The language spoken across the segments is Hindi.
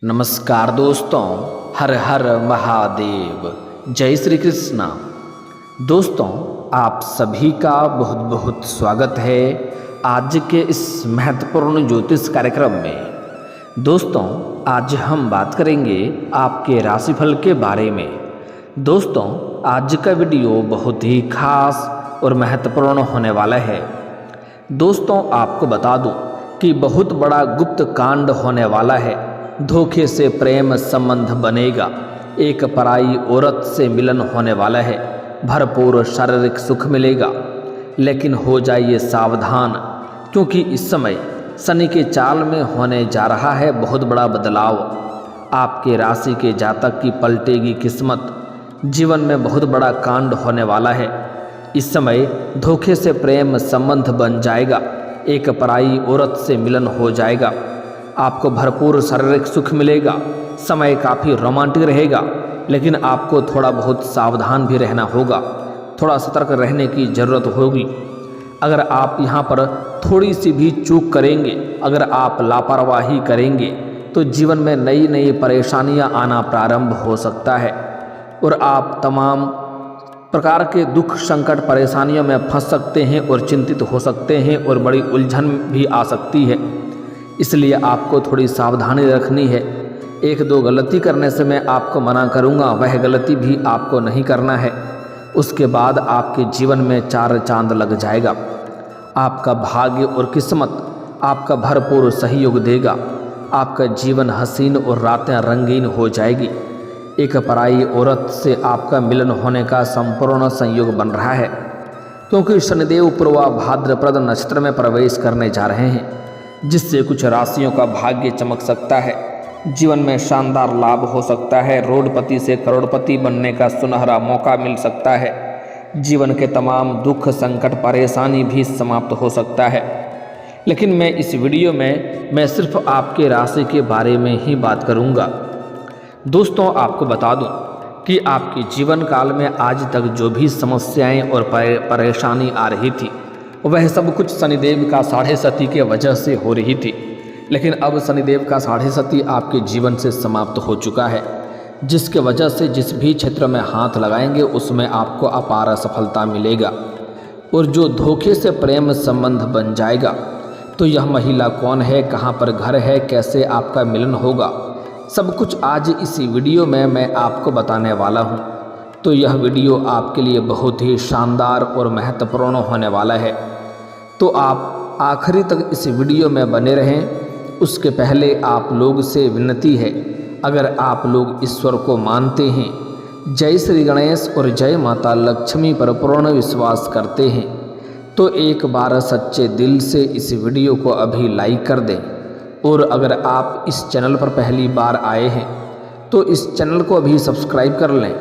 नमस्कार दोस्तों, हर हर महादेव, जय श्री कृष्णा। दोस्तों, आप सभी का बहुत बहुत स्वागत है आज के इस महत्वपूर्ण ज्योतिष कार्यक्रम में। दोस्तों, आज हम बात करेंगे आपके राशिफल के बारे में। दोस्तों, आज का वीडियो बहुत ही खास और महत्वपूर्ण होने वाला है। दोस्तों, आपको बता दूं कि बहुत बड़ा गुप्त कांड होने वाला है। धोखे से प्रेम संबंध बनेगा, एक पराई औरत से मिलन होने वाला है, भरपूर शारीरिक सुख मिलेगा। लेकिन हो जाइए सावधान, क्योंकि इस समय शनि के चाल में होने जा रहा है बहुत बड़ा बदलाव। आपके राशि के जातक की पलटेगी किस्मत, जीवन में बहुत बड़ा कांड होने वाला है। इस समय धोखे से प्रेम संबंध बन जाएगा, एक पराई औरत से मिलन हो जाएगा, आपको भरपूर शारीरिक सुख मिलेगा, समय काफ़ी रोमांटिक रहेगा। लेकिन आपको थोड़ा बहुत सावधान भी रहना होगा, थोड़ा सतर्क रहने की ज़रूरत होगी। अगर आप यहाँ पर थोड़ी सी भी चूक करेंगे, अगर आप लापरवाही करेंगे तो जीवन में नई नई परेशानियाँ आना प्रारंभ हो सकता है और आप तमाम प्रकार के दुख संकट परेशानियों में फंस सकते हैं और चिंतित हो सकते हैं और बड़ी उलझन भी आ सकती है। इसलिए आपको थोड़ी सावधानी रखनी है। एक दो गलती करने से मैं आपको मना करूंगा, वह गलती भी आपको नहीं करना है। उसके बाद आपके जीवन में चार चांद लग जाएगा। आपका भाग्य और किस्मत आपका भरपूर सहयोग देगा। आपका जीवन हसीन और रातें रंगीन हो जाएगी। एक पराई औरत से आपका मिलन होने का संपूर्ण संयोग बन रहा है, क्योंकि शनिदेव पूर्वा भाद्रपद नक्षत्र में प्रवेश करने जा रहे हैं, जिससे कुछ राशियों का भाग्य चमक सकता है। जीवन में शानदार लाभ हो सकता है। रोडपति से करोड़पति बनने का सुनहरा मौका मिल सकता है। जीवन के तमाम दुख संकट परेशानी भी समाप्त हो सकता है। लेकिन मैं इस वीडियो में मैं सिर्फ आपके राशि के बारे में ही बात करूंगा। दोस्तों, आपको बता दूं कि आपके जीवन काल में आज तक जो भी समस्याएं और परेशानी आ रही थी, वह सब कुछ शनिदेव का साढ़े सती के वजह से हो रही थी। लेकिन अब शनिदेव का साढ़े सती आपके जीवन से समाप्त हो चुका है, जिसके वजह से जिस भी क्षेत्र में हाथ लगाएंगे उसमें आपको अपार सफलता मिलेगा। और जो धोखे से प्रेम संबंध बन जाएगा, तो यह महिला कौन है, कहाँ पर घर है, कैसे आपका मिलन होगा, सब कुछ आज इसी वीडियो में मैं आपको बताने वाला हूँ। तो यह वीडियो आपके लिए बहुत ही शानदार और महत्वपूर्ण होने वाला है। तो आप आखिरी तक इस वीडियो में बने रहें। उसके पहले आप लोग से विनती है, अगर आप लोग ईश्वर को मानते हैं, जय श्री गणेश और जय माता लक्ष्मी पर पूर्ण विश्वास करते हैं, तो एक बार सच्चे दिल से इस वीडियो को अभी लाइक कर दें। और अगर आप इस चैनल पर पहली बार आए हैं तो इस चैनल को अभी सब्सक्राइब कर लें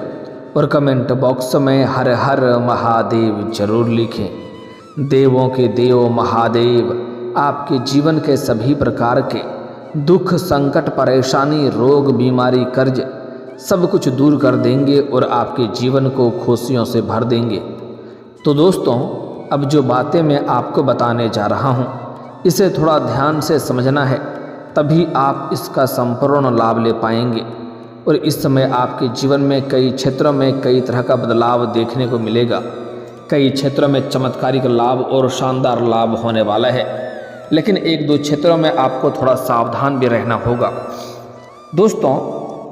और कमेंट बॉक्स में हर हर महादेव जरूर लिखें। देवों के देव महादेव आपके जीवन के सभी प्रकार के दुख संकट परेशानी रोग बीमारी कर्ज सब कुछ दूर कर देंगे और आपके जीवन को खुशियों से भर देंगे। तो दोस्तों, अब जो बातें मैं आपको बताने जा रहा हूँ, इसे थोड़ा ध्यान से समझना है, तभी आप इसका संपूर्ण लाभ ले पाएंगे। और इस समय आपके जीवन में कई क्षेत्रों में कई तरह का बदलाव देखने को मिलेगा। कई क्षेत्रों में चमत्कारिक लाभ और शानदार लाभ होने वाला है। लेकिन एक दो क्षेत्रों में आपको थोड़ा सावधान भी रहना होगा। दोस्तों,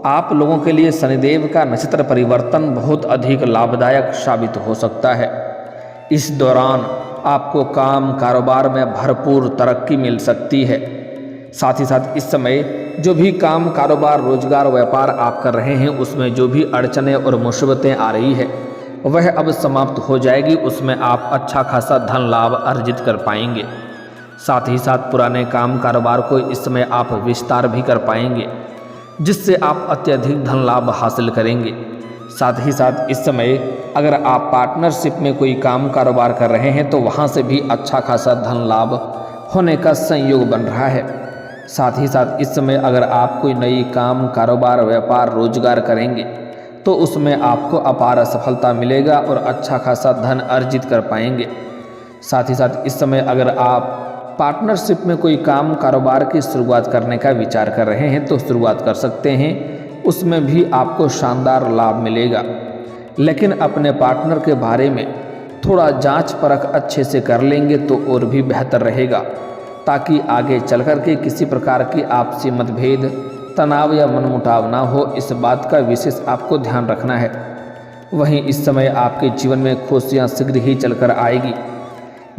आप लोगों के लिए शनिदेव का नक्षत्र परिवर्तन बहुत अधिक लाभदायक साबित हो सकता है। इस दौरान आपको काम कारोबार में भरपूर तरक्की मिल सकती है। साथ ही साथ इस समय जो भी काम कारोबार रोजगार व्यापार आप कर रहे हैं, उसमें जो भी अड़चनें और मुसीबतें आ रही है, वह अब समाप्त हो जाएगी। उसमें आप अच्छा खासा धन लाभ अर्जित कर पाएंगे। साथ ही साथ पुराने काम कारोबार को इस समय आप विस्तार भी कर पाएंगे, जिससे आप अत्यधिक धन लाभ हासिल करेंगे। साथ ही साथ इस समय अगर आप पार्टनरशिप में कोई काम कारोबार कर रहे हैं, तो वहाँ से भी अच्छा खासा धन लाभ होने का संयोग बन रहा है। साथ ही साथ इस समय अगर आप कोई नई काम कारोबार व्यापार रोजगार करेंगे, तो उसमें आपको अपार सफलता मिलेगा और अच्छा खासा धन अर्जित कर पाएंगे। साथ ही साथ इस समय अगर आप पार्टनरशिप में कोई काम कारोबार की शुरुआत करने का विचार कर रहे हैं तो शुरुआत कर सकते हैं, उसमें भी आपको शानदार लाभ मिलेगा। लेकिन अपने पार्टनर के बारे में थोड़ा जांच परख अच्छे से कर लेंगे तो और भी बेहतर रहेगा, ताकि आगे चल कर के किसी प्रकार की आपसी मतभेद, तनाव या मनमुटाव ना हो। इस बात का विशेष आपको ध्यान रखना है। वहीं इस समय आपके जीवन में खुशियाँ शीघ्र ही चलकर आएगी।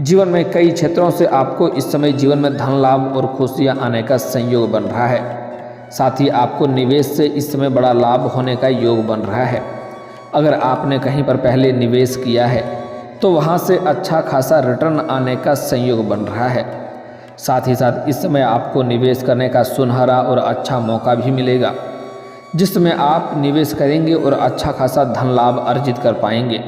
जीवन में कई क्षेत्रों से आपको इस समय जीवन में धन लाभ और खुशियाँ आने का संयोग बन रहा है। साथ ही आपको निवेश से इस समय बड़ा लाभ होने का योग बन रहा है। अगर आपने कहीं पर पहले निवेश किया है तो वहाँ से अच्छा खासा रिटर्न आने का संयोग बन रहा है। साथ ही साथ इस समय आपको निवेश करने का सुनहरा और अच्छा मौका भी मिलेगा, जिसमें आप निवेश करेंगे और अच्छा खासा धन लाभ अर्जित कर पाएंगे।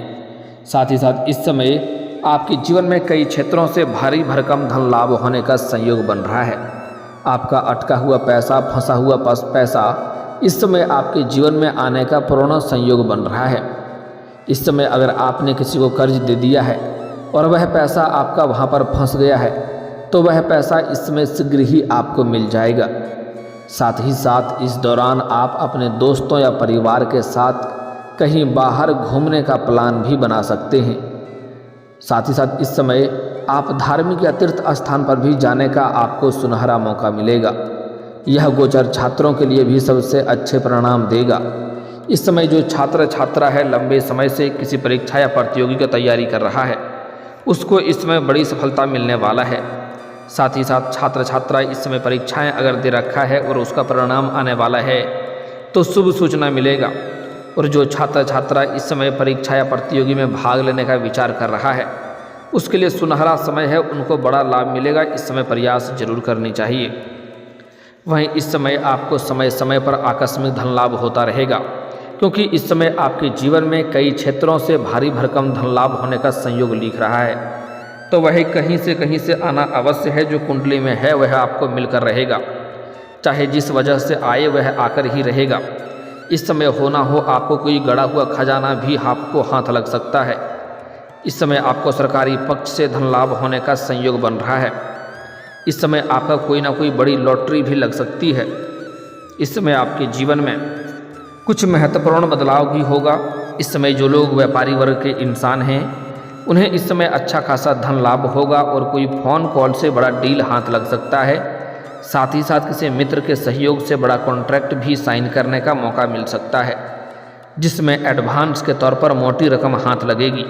साथ ही साथ इस समय आपके जीवन में कई क्षेत्रों से भारी भरकम धन लाभ होने का संयोग बन रहा है। आपका अटका हुआ पैसा, फंसा हुआ पैसा इस समय आपके जीवन में आने का पूर्ण संयोग बन रहा है। इस समय अगर आपने किसी को कर्ज दे दिया है और वह पैसा आपका वहाँ पर फंस गया है तो वह पैसा इस समय शीघ्र ही आपको मिल जाएगा। साथ ही साथ इस दौरान आप अपने दोस्तों या परिवार के साथ कहीं बाहर घूमने का प्लान भी बना सकते हैं। साथ ही साथ इस समय आप धार्मिक या तीर्थ स्थान पर भी जाने का आपको सुनहरा मौका मिलेगा। यह गोचर छात्रों के लिए भी सबसे अच्छे परिणाम देगा। इस समय जो छात्र छात्रा है लंबे समय से किसी परीक्षा या प्रतियोगी की तैयारी कर रहा है, उसको इस समय बड़ी सफलता मिलने वाला है। साथ ही साथ छात्र छात्रा इस समय परीक्षाएं अगर दे रखा है और उसका परिणाम आने वाला है तो शुभ सूचना मिलेगा। और जो छात्र छात्रा इस समय परीक्षा या प्रतियोगी में भाग लेने का विचार कर रहा है, उसके लिए सुनहरा समय है, उनको बड़ा लाभ मिलेगा। इस समय प्रयास जरूर करनी चाहिए। वहीं इस समय आपको समय समय पर आकस्मिक धन लाभ होता रहेगा, क्योंकि इस समय आपके जीवन में कई क्षेत्रों से भारी भरकम धन लाभ होने का संयोग लिख रहा है। तो वह कहीं से आना अवश्य है। जो कुंडली में है वह आपको मिलकर रहेगा, चाहे जिस वजह से आए वह आकर ही रहेगा। इस समय हो ना हो आपको कोई गड़ा हुआ खजाना भी आपको हाथ लग सकता है। इस समय आपको सरकारी पक्ष से धन लाभ होने का संयोग बन रहा है। इस समय आपका कोई ना कोई बड़ी लॉटरी भी लग सकती है। इस समय आपके जीवन में कुछ महत्वपूर्ण बदलाव भी होगा। इस समय जो लोग व्यापारी वर्ग के इंसान हैं उन्हें इस समय अच्छा खासा धन लाभ होगा और कोई फ़ोन कॉल से बड़ा डील हाथ लग सकता है। साथ ही साथ किसी मित्र के सहयोग से बड़ा कॉन्ट्रैक्ट भी साइन करने का मौका मिल सकता है, जिसमें एडवांस के तौर पर मोटी रकम हाथ लगेगी।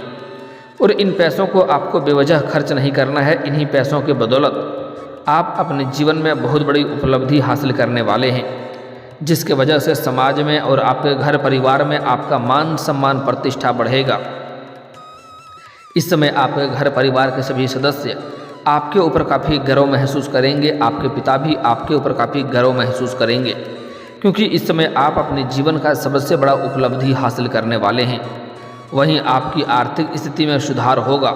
और इन पैसों को आपको बेवजह खर्च नहीं करना है। इन्हीं पैसों के बदौलत आप अपने जीवन में बहुत बड़ी उपलब्धि हासिल करने वाले हैं, जिसके वजह से समाज में और आपके घर परिवार में आपका मान सम्मान प्रतिष्ठा बढ़ेगा। इस समय आपके घर परिवार के सभी सदस्य आपके ऊपर काफ़ी गर्व महसूस करेंगे। आपके पिता भी आपके ऊपर काफ़ी गर्व महसूस करेंगे, क्योंकि इस समय आप अपने जीवन का सबसे बड़ा उपलब्धि हासिल करने वाले हैं। वहीं आपकी आर्थिक स्थिति में सुधार होगा।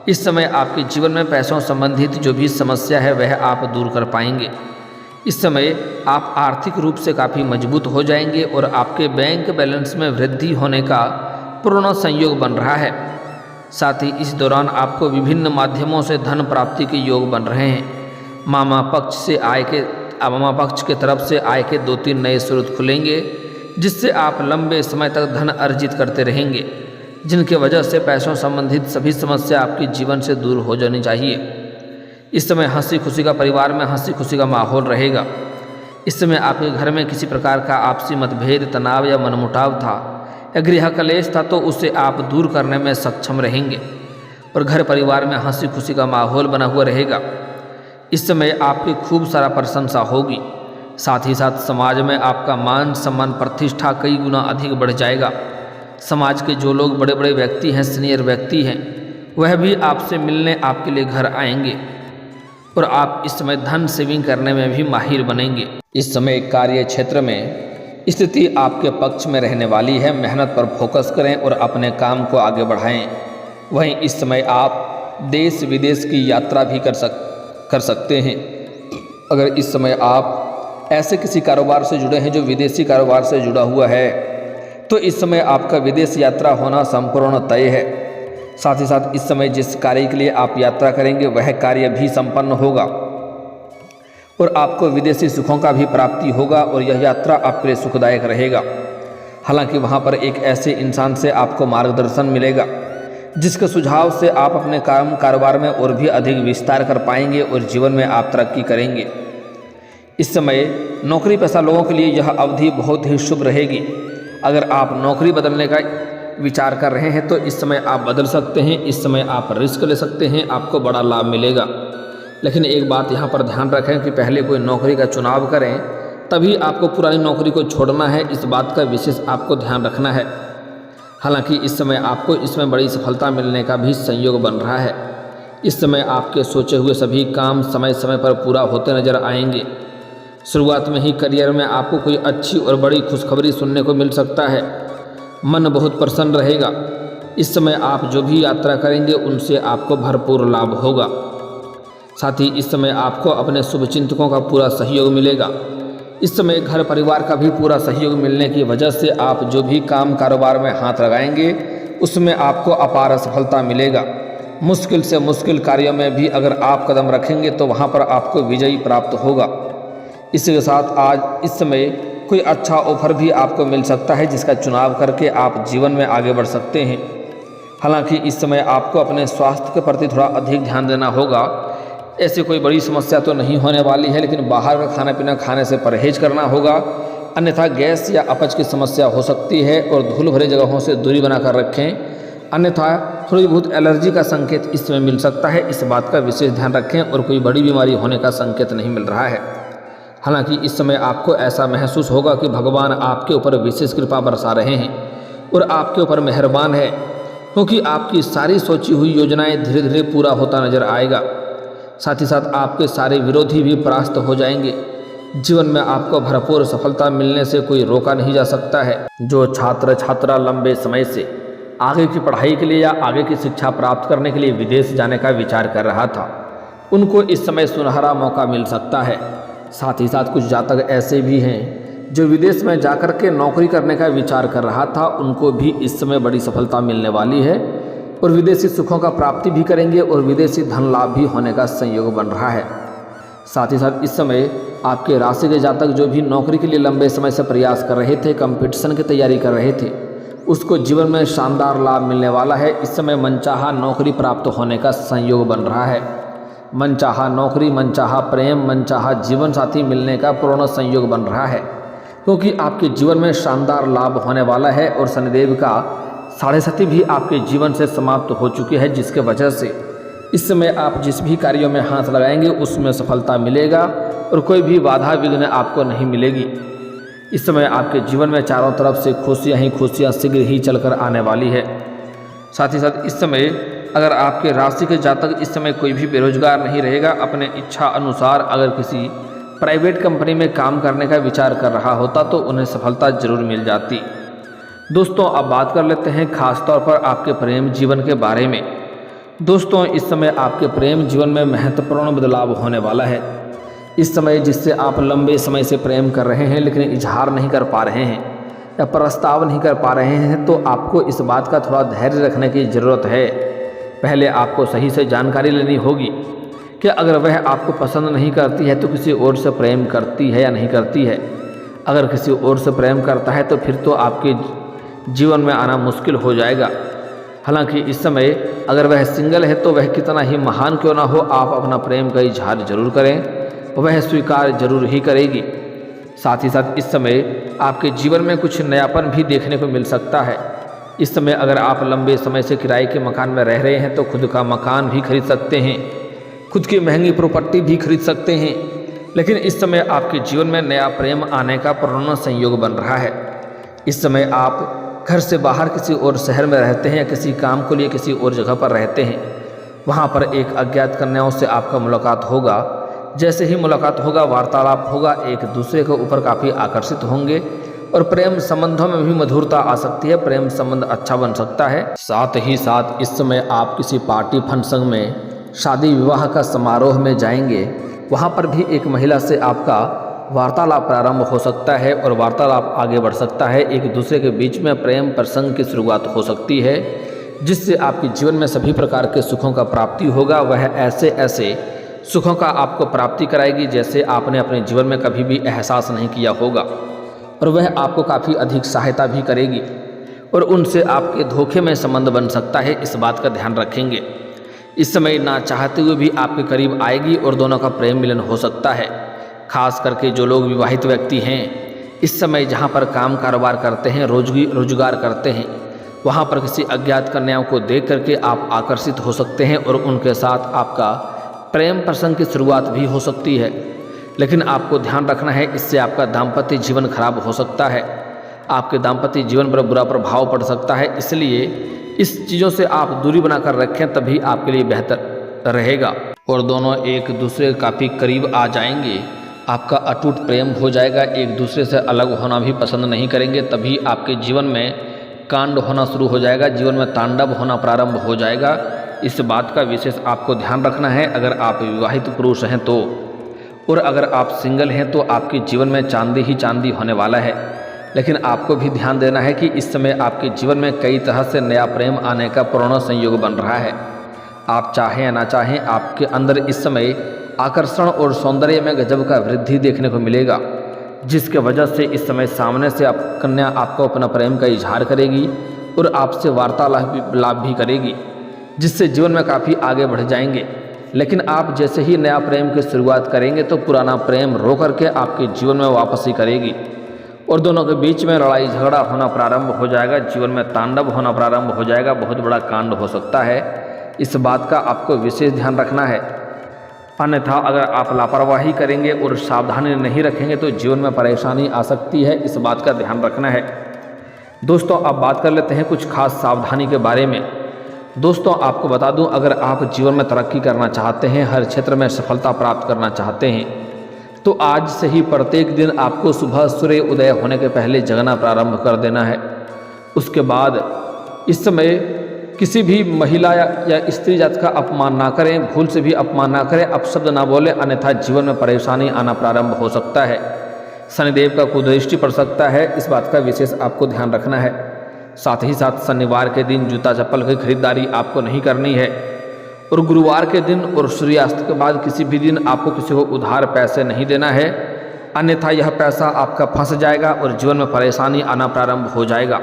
इस समय आपके जीवन में पैसों संबंधित जो भी समस्या है वह आप दूर कर पाएंगे। इस समय आप आर्थिक रूप से काफ़ी मजबूत हो जाएंगे और आपके बैंक बैलेंस में वृद्धि होने का पूर्ण संयोग बन रहा है। साथ ही इस दौरान आपको विभिन्न माध्यमों से धन प्राप्ति के योग बन रहे हैं। मामा पक्ष के तरफ से आय के 2-3 नए स्रोत खुलेंगे, जिससे आप लंबे समय तक धन अर्जित करते रहेंगे, जिनके वजह से पैसों संबंधित सभी समस्या आपके जीवन से दूर हो जानी चाहिए। इस समय हंसी खुशी का परिवार में हंसी खुशी का माहौल रहेगा। इस समय आपके घर में किसी प्रकार का आपसी मतभेद, तनाव या मनमुटाव था या गृह कलेश था तो उसे आप दूर करने में सक्षम रहेंगे और घर परिवार में हंसी खुशी का माहौल बना हुआ रहेगा। इस समय आपकी खूब सारा प्रशंसा होगी। साथ ही साथ समाज में आपका मान सम्मान प्रतिष्ठा कई गुना अधिक बढ़ जाएगा। समाज के जो लोग बड़े बड़े व्यक्ति हैं, सीनियर व्यक्ति हैं, वह भी आपसे मिलने आपके लिए घर आएंगे और आप इस समय धन सेविंग करने में भी माहिर बनेंगे। इस समय कार्य क्षेत्र में स्थिति आपके पक्ष में रहने वाली है। मेहनत पर फोकस करें और अपने काम को आगे बढ़ाएं। वहीं इस समय आप देश विदेश की यात्रा भी कर सकते हैं। अगर इस समय आप ऐसे किसी कारोबार से जुड़े हैं जो विदेशी कारोबार से जुड़ा हुआ है तो इस समय आपका विदेश यात्रा होना संपूर्ण तय है। साथ ही साथ इस समय जिस कार्य के लिए आप यात्रा करेंगे वह कार्य भी संपन्न होगा और आपको विदेशी सुखों का भी प्राप्ति होगा और यह यात्रा आपके लिए सुखदायक रहेगा। हालांकि वहाँ पर एक ऐसे इंसान से आपको मार्गदर्शन मिलेगा जिसके सुझाव से आप अपने काम कारोबार में और भी अधिक विस्तार कर पाएंगे और जीवन में आप तरक्की करेंगे। इस समय नौकरी पेशा लोगों के लिए यह अवधि बहुत ही शुभ रहेगी। अगर आप नौकरी बदलने का विचार कर रहे हैं तो इस समय आप बदल सकते हैं। इस समय आप रिस्क ले सकते हैं, आपको बड़ा लाभ मिलेगा। लेकिन एक बात यहाँ पर ध्यान रखें कि पहले कोई नौकरी का चुनाव करें तभी आपको पुरानी नौकरी को छोड़ना है, इस बात का विशेष आपको ध्यान रखना है। हालांकि इस समय आपको इसमें बड़ी सफलता मिलने का भी संयोग बन रहा है। इस समय आपके सोचे हुए सभी काम समय समय पर पूरा होते नजर आएंगे। शुरुआत में ही करियर में आपको कोई अच्छी और बड़ी खुशखबरी सुनने को मिल सकता है। मन बहुत प्रसन्न रहेगा। इस समय आप जो भी यात्रा करेंगे उनसे आपको भरपूर लाभ होगा। साथ ही इस समय आपको अपने शुभचिंतकों का पूरा सहयोग मिलेगा। इस समय घर परिवार का भी पूरा सहयोग मिलने की वजह से आप जो भी काम कारोबार में हाथ लगाएंगे उसमें आपको अपार सफलता मिलेगा। मुश्किल से मुश्किल कार्यों में भी अगर आप कदम रखेंगे तो वहाँ पर आपको विजयी प्राप्त होगा। इसके साथ आज इस समय कोई अच्छा ऑफर भी आपको मिल सकता है जिसका चुनाव करके आप जीवन में आगे बढ़ सकते हैं। हालांकि इस समय आपको अपने स्वास्थ्य के प्रति थोड़ा अधिक ध्यान देना होगा। ऐसी कोई बड़ी समस्या तो नहीं होने वाली है, लेकिन बाहर का खाना पीना खाने से परहेज करना होगा, अन्यथा गैस या अपच की समस्या हो सकती है। और धूल भरे जगहों से दूरी बनाकर रखें, अन्यथा थोड़ी बहुत एलर्जी का संकेत इस समय मिल सकता है, इस बात का विशेष ध्यान रखें। और कोई बड़ी बीमारी होने का संकेत नहीं मिल रहा है। हालांकि इस समय आपको ऐसा महसूस होगा कि भगवान आपके ऊपर विशेष कृपा बरसा रहे हैं और आपके ऊपर मेहरबान है, क्योंकि आपकी सारी सोची हुई योजनाएं धीरे धीरे पूरा होता नजर आएगा। साथ ही साथ आपके सारे विरोधी भी परास्त हो जाएंगे। जीवन में आपको भरपूर सफलता मिलने से कोई रोका नहीं जा सकता है। जो छात्र छात्रा लंबे समय से आगे की पढ़ाई के लिए या आगे की शिक्षा प्राप्त करने के लिए विदेश जाने का विचार कर रहा था, उनको इस समय सुनहरा मौका मिल सकता है। साथ ही साथ कुछ जातक ऐसे भी हैं जो विदेश में जाकर के नौकरी करने का विचार कर रहा था, उनको भी इस समय बड़ी सफलता मिलने वाली है और विदेशी सुखों का प्राप्ति भी करेंगे और विदेशी धन लाभ भी होने का संयोग बन रहा है। साथ ही साथ इस समय आपके राशि के जातक जो भी नौकरी के लिए लंबे समय से प्रयास कर रहे थे, कंपटीशन की तैयारी कर रहे थे, उसको जीवन में शानदार लाभ मिलने वाला है। इस समय मनचाहा नौकरी प्राप्त होने का संयोग बन रहा है। मनचाहा नौकरी, मनचाहा प्रेम, मनचाहा जीवन साथी मिलने का पूर्ण संयोग बन रहा है, क्योंकि आपके जीवन में शानदार लाभ होने वाला है। और शनिदेव का 7.5 भी आपके जीवन से समाप्त हो चुकी है, जिसके वजह से इस समय आप जिस भी कार्यों में हाथ लगाएंगे उसमें सफलता मिलेगा और कोई भी बाधा विघ्न आपको नहीं मिलेगी। इस समय आपके जीवन में चारों तरफ से खुशियाँ ही खुशियाँ शीघ्र ही चलकर आने वाली है। साथ ही साथ इस समय अगर आपके राशि के जातक इस समय कोई भी बेरोजगार नहीं रहेगा, अपने इच्छा अनुसार अगर किसी प्राइवेट कंपनी में काम करने का विचार कर रहा होता तो उन्हें सफलता जरूर मिल जाती। दोस्तों, अब बात कर लेते हैं खास तौर पर आपके प्रेम जीवन के बारे में। दोस्तों, इस समय आपके प्रेम जीवन में महत्वपूर्ण बदलाव होने वाला है। इस समय जिससे आप लंबे समय से प्रेम कर रहे हैं लेकिन इजहार नहीं कर पा रहे हैं या प्रस्ताव नहीं कर पा रहे हैं, तो आपको इस बात का थोड़ा धैर्य रखने की ज़रूरत है। पहले आपको सही से जानकारी लेनी होगी कि अगर वह आपको पसंद नहीं करती है तो किसी और से प्रेम करती है या नहीं करती है। अगर किसी और से प्रेम करता है तो फिर तो आपके जीवन में आना मुश्किल हो जाएगा। हालांकि इस समय अगर वह सिंगल है तो वह कितना ही महान क्यों ना हो, आप अपना प्रेम का इजहार जरूर करें, वह स्वीकार जरूर ही करेगी। साथ ही साथ इस समय आपके जीवन में कुछ नयापन भी देखने को मिल सकता है। इस समय अगर आप लंबे समय से किराए के मकान में रह रहे हैं तो खुद का मकान भी खरीद सकते हैं, खुद की महंगी प्रॉपर्टी भी खरीद सकते हैं। लेकिन इस समय आपके जीवन में नया प्रेम आने का पूर्ण संयोग बन रहा है। इस समय आप घर से बाहर किसी और शहर में रहते हैं या किसी काम को लिए किसी और जगह पर रहते हैं, वहाँ पर एक अज्ञात कन्याओं से आपका मुलाकात होगा। जैसे ही मुलाकात होगा, वार्तालाप होगा, एक दूसरे के ऊपर काफ़ी आकर्षित होंगे और प्रेम संबंधों में भी मधुरता आ सकती है, प्रेम संबंध अच्छा बन सकता है। साथ ही साथ इस समय आप किसी पार्टी फंक्शन में, शादी विवाह का समारोह में जाएंगे, वहाँ पर भी एक महिला से आपका वार्तालाप प्रारंभ हो सकता है और वार्तालाप आगे बढ़ सकता है। एक दूसरे के बीच में प्रेम प्रसंग की शुरुआत हो सकती है। जिससे आपके जीवन में सभी प्रकार के सुखों का प्राप्ति होगा। वह ऐसे ऐसे सुखों का आपको प्राप्ति कराएगी जैसे आपने अपने जीवन में कभी भी एहसास नहीं किया होगा, और वह आपको काफ़ी अधिक सहायता भी करेगी और उनसे आपके धोखे में संबंध बन सकता है, इस बात का ध्यान रखेंगे। इस समय ना चाहते हुए भी आपके करीब आएगी और दोनों का प्रेम मिलन हो सकता है। खास करके जो लोग विवाहित व्यक्ति हैं, इस समय जहाँ पर काम कारोबार करते हैं, रोजगार करते हैं, वहाँ पर किसी अज्ञात कन्याओं को देख करके आप आकर्षित हो सकते हैं और उनके साथ आपका प्रेम प्रसंग की शुरुआत भी हो सकती है। लेकिन आपको ध्यान रखना है, इससे आपका दाम्पत्य जीवन खराब हो सकता है, आपके दाम्पत्य जीवन पर बुरा प्रभाव पड़ सकता है। इसलिए इस चीज़ों से आप दूरी बनाकर रखें, तभी आपके लिए बेहतर रहेगा और दोनों एक दूसरे के काफ़ी करीब आ जाएंगे। आपका अटूट प्रेम हो जाएगा, एक दूसरे से अलग होना भी पसंद नहीं करेंगे। तभी आपके जीवन में कांड होना शुरू हो जाएगा, जीवन में तांडव होना प्रारंभ हो जाएगा। इस बात का विशेष आपको ध्यान रखना है अगर आप विवाहित पुरुष हैं तो, और अगर आप सिंगल हैं तो आपके जीवन में चांदी ही चांदी होने वाला है। लेकिन आपको भी ध्यान देना है कि इस समय आपके जीवन में कई तरह से नया प्रेम आने का पूर्ण संयोग बन रहा है। आप चाहें या ना चाहें, आपके अंदर इस समय आकर्षण और सौंदर्य में गजब का वृद्धि देखने को मिलेगा, जिसके वजह से इस समय सामने से कन्या आपको अपना प्रेम का इजहार करेगी और आपसे वार्तालाप भी करेगी, जिससे जीवन में काफ़ी आगे बढ़ जाएंगे। लेकिन आप जैसे ही नया प्रेम की शुरुआत करेंगे तो पुराना प्रेम रो करके आपके जीवन में वापसी करेगी और दोनों के बीच में लड़ाई झगड़ा होना प्रारंभ हो जाएगा, जीवन में तांडव होना प्रारंभ हो जाएगा, बहुत बड़ा कांड हो सकता है। इस बात का आपको विशेष ध्यान रखना है। अन्यथा अगर आप लापरवाही करेंगे और सावधानी नहीं रखेंगे तो जीवन में परेशानी आ सकती है, इस बात का ध्यान रखना है। दोस्तों, अब बात कर लेते हैं कुछ खास सावधानी के बारे में। दोस्तों, आपको बता दूं, अगर आप जीवन में तरक्की करना चाहते हैं, हर क्षेत्र में सफलता प्राप्त करना चाहते हैं, तो आज से ही प्रत्येक दिन आपको सुबह सूर्य उदय होने के पहले जगना प्रारंभ कर देना है। उसके बाद इस समय किसी भी महिला या स्त्री जाति का अपमान ना करें, भूल से भी अपमान ना करें, अपशब्द ना बोलें, अन्यथा जीवन में परेशानी आना प्रारंभ हो सकता है। शनिदेव का कुदृष्टि पड़ सकता है, इस बात का विशेष आपको ध्यान रखना है। साथ ही साथ शनिवार के दिन जूता चप्पल की खरीदारी आपको नहीं करनी है, और गुरुवार के दिन और सूर्यास्त के बाद किसी भी दिन आपको किसी को उधार पैसे नहीं देना है, अन्यथा यह पैसा आपका फंस जाएगा और जीवन में परेशानी आना प्रारंभ हो जाएगा,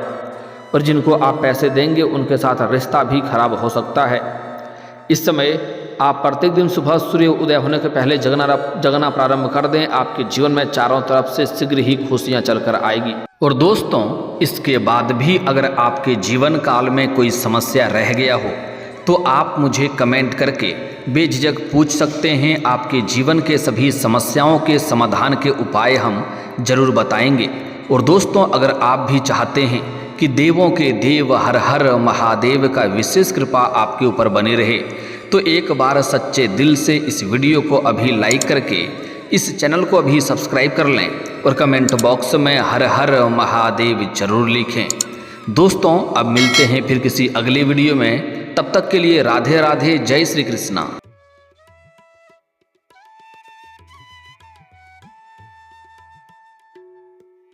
और जिनको आप पैसे देंगे उनके साथ रिश्ता भी खराब हो सकता है। इस समय आप प्रत्येक दिन सुबह सूर्य उदय होने के पहले जगना प्रारंभ कर दें, आपके जीवन में चारों तरफ से शीघ्र ही खुशियां चलकर आएगी। और दोस्तों, इसके बाद भी अगर आपके जीवन काल में कोई समस्या रह गया हो तो आप मुझे कमेंट करके बेझिझक पूछ सकते हैं। आपके जीवन के सभी समस्याओं के समाधान के उपाय हम जरूर बताएंगे। और दोस्तों, अगर आप भी चाहते हैं कि देवों के देव हर हर महादेव का विशेष कृपा आपके ऊपर बनी रहे, तो एक बार सच्चे दिल से इस वीडियो को अभी लाइक करके इस चैनल को अभी सब्सक्राइब कर लें और कमेंट बॉक्स में हर हर महादेव जरूर लिखें। दोस्तों, अब मिलते हैं फिर किसी अगले वीडियो में, तब तक के लिए राधे राधे, जय श्री कृष्णा।